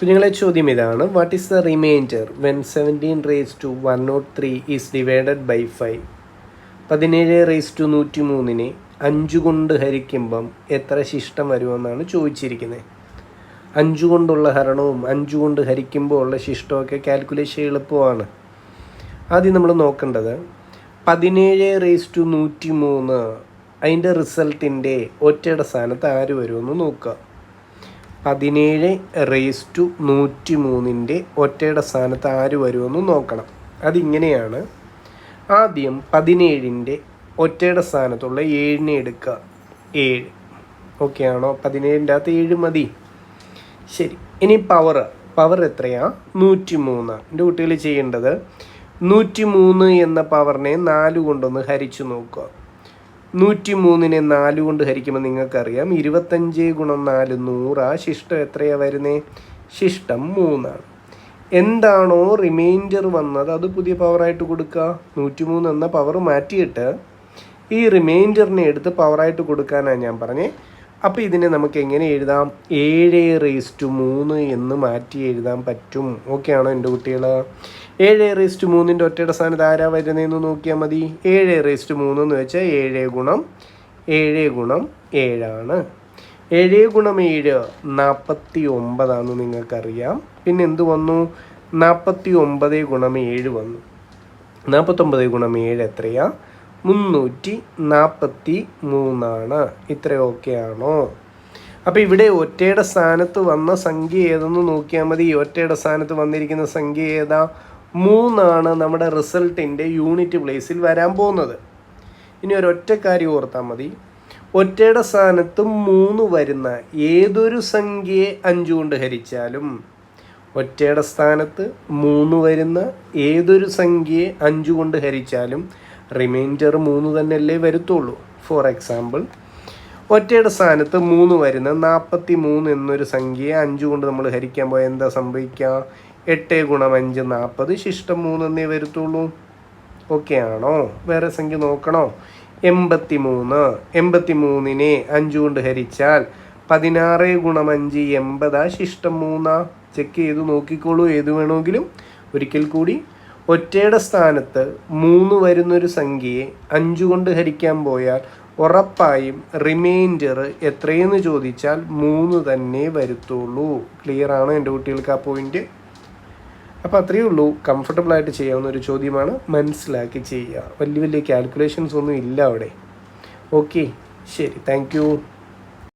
കുഞ്ഞുങ്ങളെ ചോദ്യം ഇതാണ്. What is the remainder when 17 is divided by 5? 17 5 കൊണ്ട് ഹരിക്കുമ്പം എത്ര ശിഷ്ടം വരുമെന്നാണ് ചോദിച്ചിരിക്കുന്നത്. 5 കൊണ്ടുള്ള ഹരണവും 5 കൊണ്ട് ഹരിക്കുമ്പോൾ ഉള്ള ശിഷ്ടമൊക്കെ കാൽക്കുലേഷൻ എളുപ്പമാണ്. ആദ്യം നമ്മൾ നോക്കേണ്ടത് 17 അതിൻ്റെ റിസൾട്ടിൻ്റെ ഒറ്റയുടെ സ്ഥാനത്ത് ആര് വരുമെന്ന് നോക്കുക. 17 ഒറ്റയുടെ സ്ഥാനത്ത് ആര് വരുമെന്ന് നോക്കണം. അതിങ്ങനെയാണ്. ആദ്യം 17 ഒറ്റയുടെ സ്ഥാനത്തുള്ള 7 എടുക്കുക. 7 ഓക്കെ ആണോ? 17 അകത്ത് 7 മതി. ശരി, ഇനി പവർ എത്രയാ? 103. എൻ്റെ കുട്ടികൾ ചെയ്യേണ്ടത് 103 എന്ന പവറിനെ 4 കൊണ്ടൊന്ന് ഹരിച്ചു നോക്കുക. 103 4 കൊണ്ട് ഹരിക്കുമ്പോൾ നിങ്ങൾക്കറിയാം 25 × 4 100. ശിഷ്ടം എത്രയാണ് വരുന്നത്? ശിഷ്ടം 3. എന്താണോ റിമൈൻഡർ വന്നത് അത് പുതിയ പവറായിട്ട് കൊടുക്കുക. 103 എന്ന പവർ മാറ്റിയിട്ട് ഈ റിമൈൻഡറിനെ എടുത്ത് പവറായിട്ട് കൊടുക്കാനാണ് ഞാൻ പറഞ്ഞത്. അപ്പോൾ ഇതിനെ നമുക്ക് എങ്ങനെ എഴുതാം? 7/3 എന്ന് മാറ്റി എഴുതാൻ പറ്റും. ഓക്കെ ആണോ എൻ്റെ കുട്ടികൾ? 7/3 ഒറ്റയുടെ സ്ഥാനത്ത് ആരാ വരുന്നതെന്ന് നോക്കിയാൽ മതി. 7/3 എന്ന് വെച്ചാൽ 7 × 7 ആണ്. 7 × 7 49 നിങ്ങൾക്കറിയാം. പിന്നെ എന്ത് വന്നു? 49 × 7 വന്നു. 49 × 7 എത്രയാ? 343. ഇത്ര ഓക്കെ ആണോ? അപ്പോൾ ഇവിടെ ഒറ്റയുടെ സ്ഥാനത്ത് വന്ന സംഖ്യ ഏതെന്ന് നോക്കിയാൽ മതി. ഒറ്റയുടെ സ്ഥാനത്ത് വന്നിരിക്കുന്ന സംഖ്യ ഏതാ? 3 നമ്മുടെ റിസൾട്ടിൻ്റെ യൂണിറ്റ് പ്ലേസിൽ വരാൻ പോകുന്നത്. ഇനി ഒരൊറ്റ കാര്യം ഓർത്താൽ മതി. ഒറ്റയുടെ സ്ഥാനത്ത് 3 വരുന്ന ഏതൊരു സംഖ്യയെ 5 കൊണ്ട് ഹരിച്ചാലും, ഒറ്റയുടെ സ്ഥാനത്ത് 3 വരുന്ന ഏതൊരു സംഖ്യയെ 5 കൊണ്ട് ഹരിച്ചാലും റിമൈൻഡർ 3 തന്നെയല്ലേ വരുത്തുള്ളൂ. ഫോർ എക്സാമ്പിൾ, ഒറ്റയുടെ സ്ഥാനത്ത് 3 വരുന്ന 43 എന്നൊരു സംഖ്യയെ 5 കൊണ്ട് നമ്മൾ ഹരിക്കാൻ പോയാൽ എന്താ സംഭവിക്കുക? 8 × 5 40. ശിഷ്ടം 3 എന്നേ വരുത്തുള്ളൂ. ഓക്കെ ആണോ? വേറെ സംഖ്യ നോക്കണോ? 83. 83നെ 5 കൊണ്ട് ഹരിച്ചാൽ 16 × 5 80. ശിഷ്ടം 3. ചെക്ക് ചെയ്ത് നോക്കിക്കോളൂ ഏത് വേണമെങ്കിലും. ഒരിക്കൽ കൂടി, ഒറ്റയുടെ സ്ഥാനത്ത് 3 വരുന്നൊരു സംഖ്യയെ 5 കൊണ്ട് ഹരിക്കാൻ പോയാൽ ഉറപ്പായും റിമൈൻഡർ എത്രയെന്ന് ചോദിച്ചാൽ 3 തന്നെ വരുത്തുള്ളൂ. ക്ലിയർ ആണോ എൻ്റെ കുട്ടികൾക്ക് ആ പോയിന്റ്? അപ്പോൾ അത്രയേ ഉള്ളൂ. കംഫർട്ടബിളായിട്ട് ചെയ്യാവുന്ന ഒരു ചോദ്യമാണ്. മനസ്സിലാക്കി ചെയ്യുക. വലിയ കാൽക്കുലേഷൻസ് ഒന്നും ഇല്ല അവിടെ. ഓക്കെ, ശരി, താങ്ക് യു.